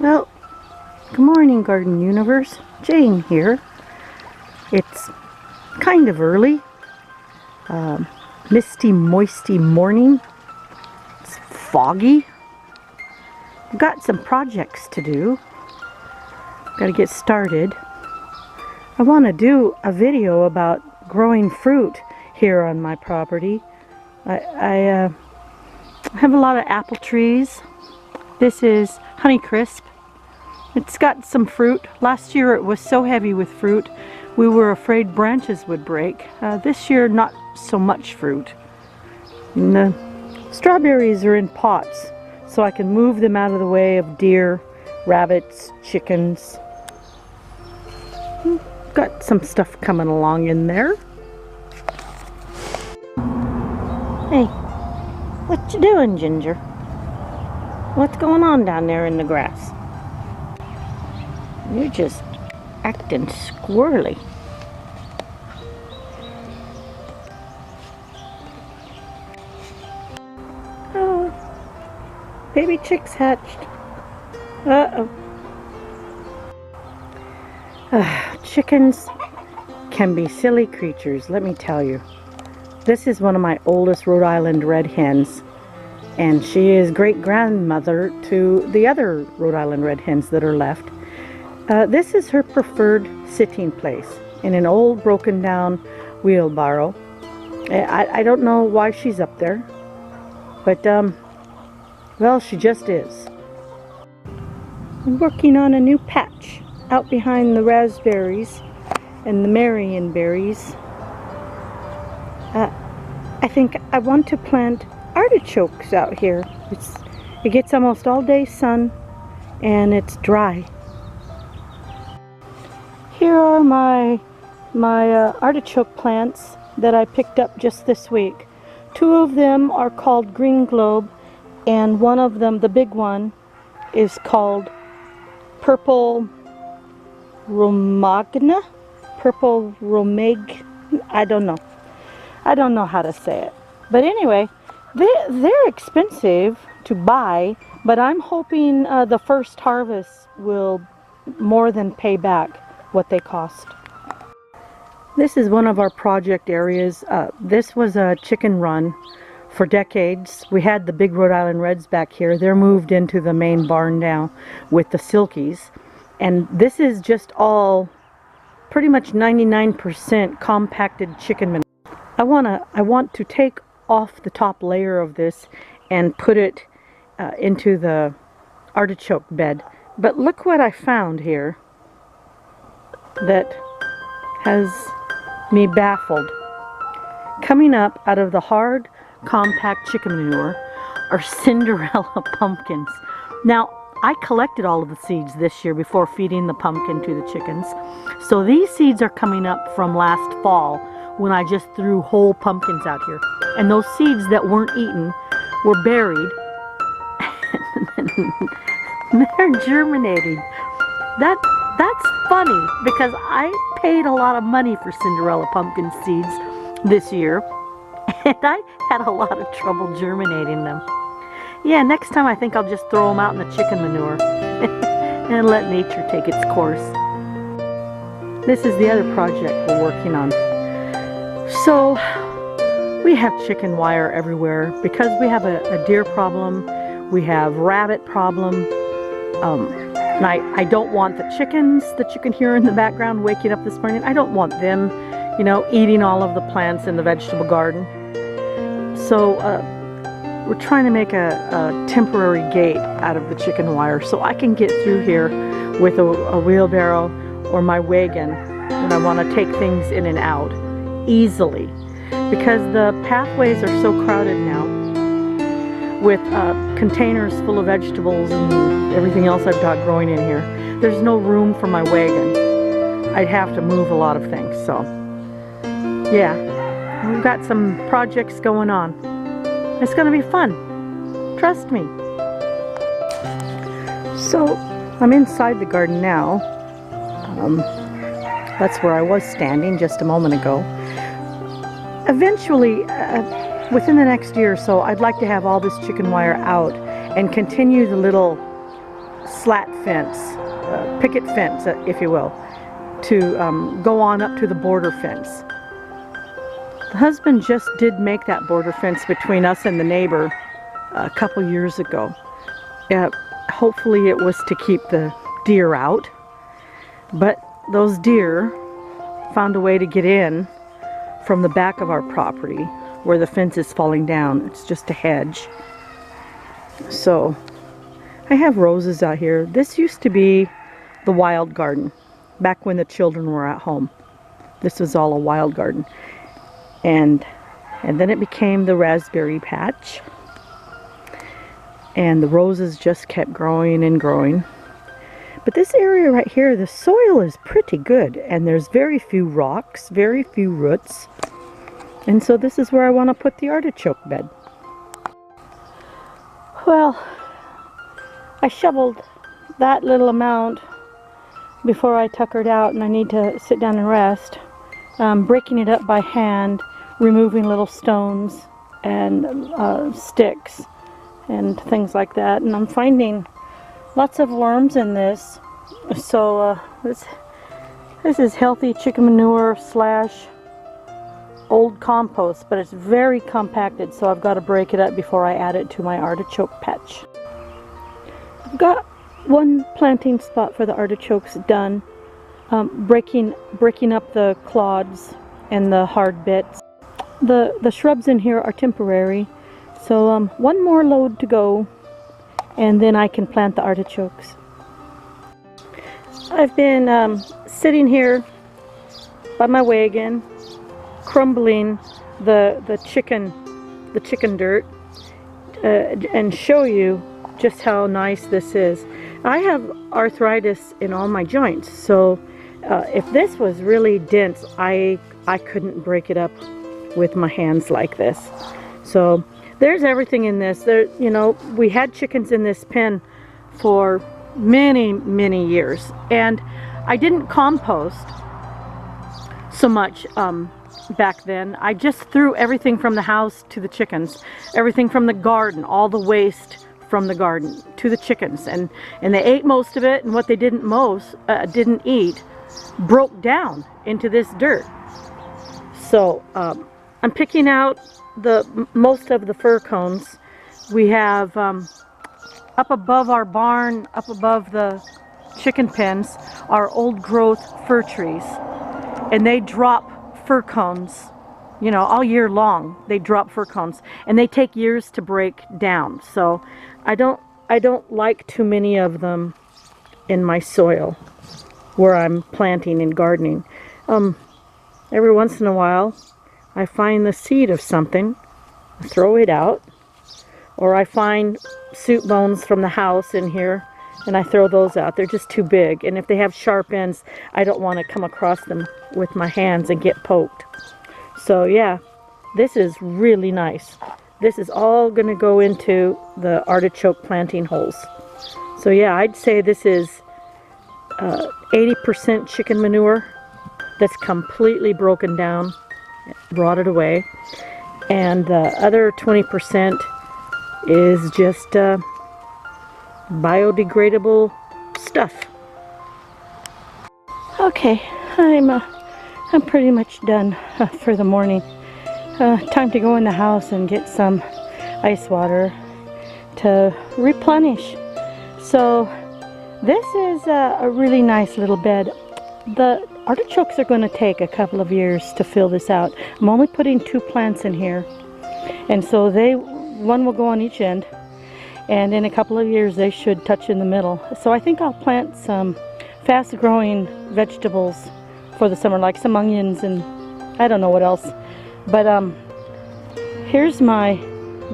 Well, good morning, Garden Universe. Jane here. It's kind of early. Misty, moisty morning. It's foggy. I've got some projects to do. Got to get started. I want to do a video about growing fruit here on my property. I have a lot of apple trees. This is Honeycrisp. It's got some fruit. Last year it was so heavy with fruit we were afraid branches would break. This year not so much fruit. And the strawberries are in pots so I can move them out of the way of deer, rabbits, chickens. Got some stuff coming along in there. Hey, what you doing, Ginger? What's going on down there in the grass? You're just acting squirrely. Oh, baby chicks hatched. Uh-oh. Chickens can be silly creatures, let me tell you. This is one of my oldest Rhode Island red hens, and she is great-grandmother to the other Rhode Island red hens that are left. This is her preferred sitting place in an old broken down wheelbarrow. I don't know why she's up there, but well, she just is. I'm working on a new patch out behind the raspberries and the Marion berries. I think I want to plant artichokes out here. It gets almost all day sun and it's dry. Here are my artichoke plants that I picked up just this week. Two of them are called Green Globe, and one of them, the big one, is called Purple Romagna? Purple Romag? I don't know how to say it. But anyway, they're expensive to buy, but I'm hoping the first harvest will more than pay back what they cost. This is one of our project areas. This was a chicken run for decades. We had the big Rhode Island Reds back here. They're moved into the main barn now with the Silkies. And this is just all pretty much 99% compacted chicken manure. I want to take off the top layer of this and put it into the artichoke bed. But look what I found here that has me baffled. Coming up out of the hard, compact chicken manure are Cinderella pumpkins. Now, I collected all of the seeds this year before feeding the pumpkin to the chickens. So these seeds are coming up from last fall when I just threw whole pumpkins out here. And those seeds that weren't eaten were buried. They're germinating. That's funny because I paid a lot of money for Cinderella pumpkin seeds this year and I had a lot of trouble germinating them. Yeah, next time I think I'll just throw them out in the chicken manure and let nature take its course. This is the other project we're working on. So we have chicken wire everywhere because we have a deer problem, we have rabbit problem. And I don't want the chickens that you can hear in the background waking up this morning. I don't want them, you know, eating all of the plants in the vegetable garden. So we're trying to make a temporary gate out of the chicken wire so I can get through here with a wheelbarrow or my wagon when I want to take things in and out easily. Because the pathways are so crowded now with containers full of vegetables and everything else I've got growing in here. There's no room for my wagon. I'd have to move a lot of things, so yeah, we've got some projects going on. It's gonna be fun, trust me. So I'm inside the garden now. That's where I was standing just a moment ago. Eventually, within the next year or so, I'd like to have all this chicken wire out and continue the little slat fence, picket fence, if you will, to go on up to the border fence. The husband just did make that border fence between us and the neighbor a couple years ago. Hopefully it was to keep the deer out, but those deer found a way to get in from the back of our property where the fence is falling down. It's just a hedge. So I have roses out here. This used to be the wild garden back when the children were at home. This was all a wild garden. And then it became the raspberry patch. And the roses just kept growing and growing. But this area right here, the soil is pretty good, and there's very few rocks, very few roots. And so this is where I want to put the artichoke bed. Well, I shoveled that little amount before I tuckered out, and I need to sit down and rest. Breaking it up by hand, removing little stones and sticks and things like that. And I'm finding lots of worms in this. So this is healthy chicken manure / old compost, but it's very compacted, so I've got to break it up before I add it to my artichoke patch. I've got one planting spot for the artichokes done, breaking up the clods and the hard bits. The shrubs in here are temporary, so one more load to go, and then I can plant the artichokes. I've been sitting here by my wagon, crumbling the chicken dirt, and show you just how nice this is. I have arthritis in all my joints, so if this was really dense, I couldn't break it up with my hands like this. So there's everything in this. We had chickens in this pen for many years, and I didn't compost so much back then. I just threw everything from the house to the chickens, everything from the garden, all the waste from the garden to the chickens, and they ate most of it, and what they didn't eat broke down into this dirt. So I'm picking out most of the fir cones. We have up above our barn, up above the chicken pens, are old growth fir trees, and they drop fir cones, all year long. They drop fir cones, and they take years to break down. So I don't like too many of them in my soil where I'm planting and gardening. Every once in a while I find the seed of something, I throw it out, or I find soup bones from the house in here and I throw those out. They're just too big, and if they have sharp ends, I don't want to come across them with my hands and get poked. So yeah, this is really nice. This is all going to go into the artichoke planting holes. So yeah, I'd say this is 80% chicken manure that's completely broken down, rotted away, and the other 20% is just biodegradable stuff. Okay, I'm pretty much done for the morning. Time to go in the house and get some ice water to replenish. So this is a really nice little bed. The artichokes are going to take a couple of years to fill this out. I'm only putting 2 plants in here, and so one will go on each end, and in a couple of years they should touch in the middle. So I think I'll plant some fast growing vegetables for the summer, like some onions and I don't know what else. But here's my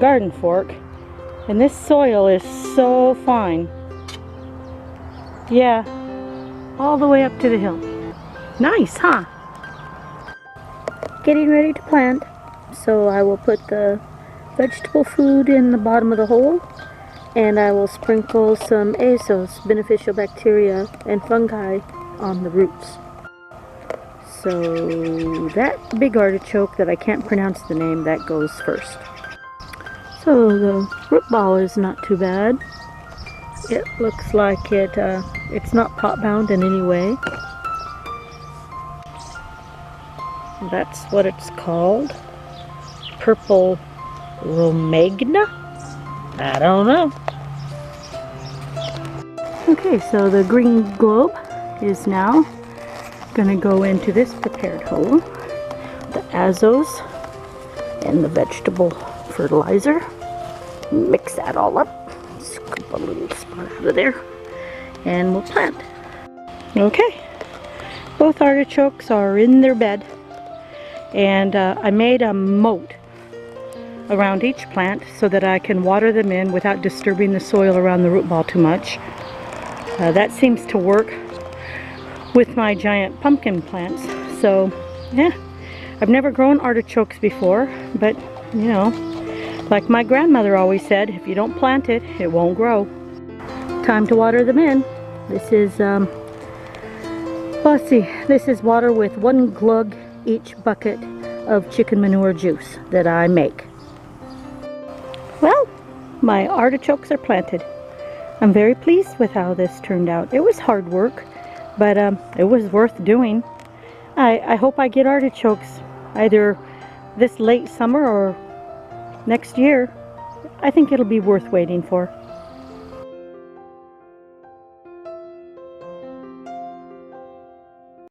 garden fork, and this soil is so fine. Yeah, all the way up to the hill. Nice, huh? Getting ready to plant, so I will put the vegetable food in the bottom of the hole, and I will sprinkle some azos, beneficial bacteria and fungi, on the roots. So that big artichoke that I can't pronounce the name, that goes first. So the root ball is not too bad. It looks like it's not pot bound in any way. That's what it's called. Purple Romagna? I don't know. Okay, so the green globe is now going to go into this prepared hole. The azos and the vegetable fertilizer. Mix that all up. Scoop a little spot out of there. And we'll plant. Okay, both artichokes are in their bed. And I made a moat around each plant so that I can water them in without disturbing the soil around the root ball too much. That seems to work with my giant pumpkin plants. So yeah, I've never grown artichokes before, but you know, like my grandmother always said, if you don't plant it, it won't grow. Time to water them in. This is, let's see, this is water with 1 glug each bucket of chicken manure juice that I make. Well, my artichokes are planted. I'm very pleased with how this turned out. It was hard work, but it was worth doing. I hope I get artichokes either this late summer or next year. I think it'll be worth waiting for.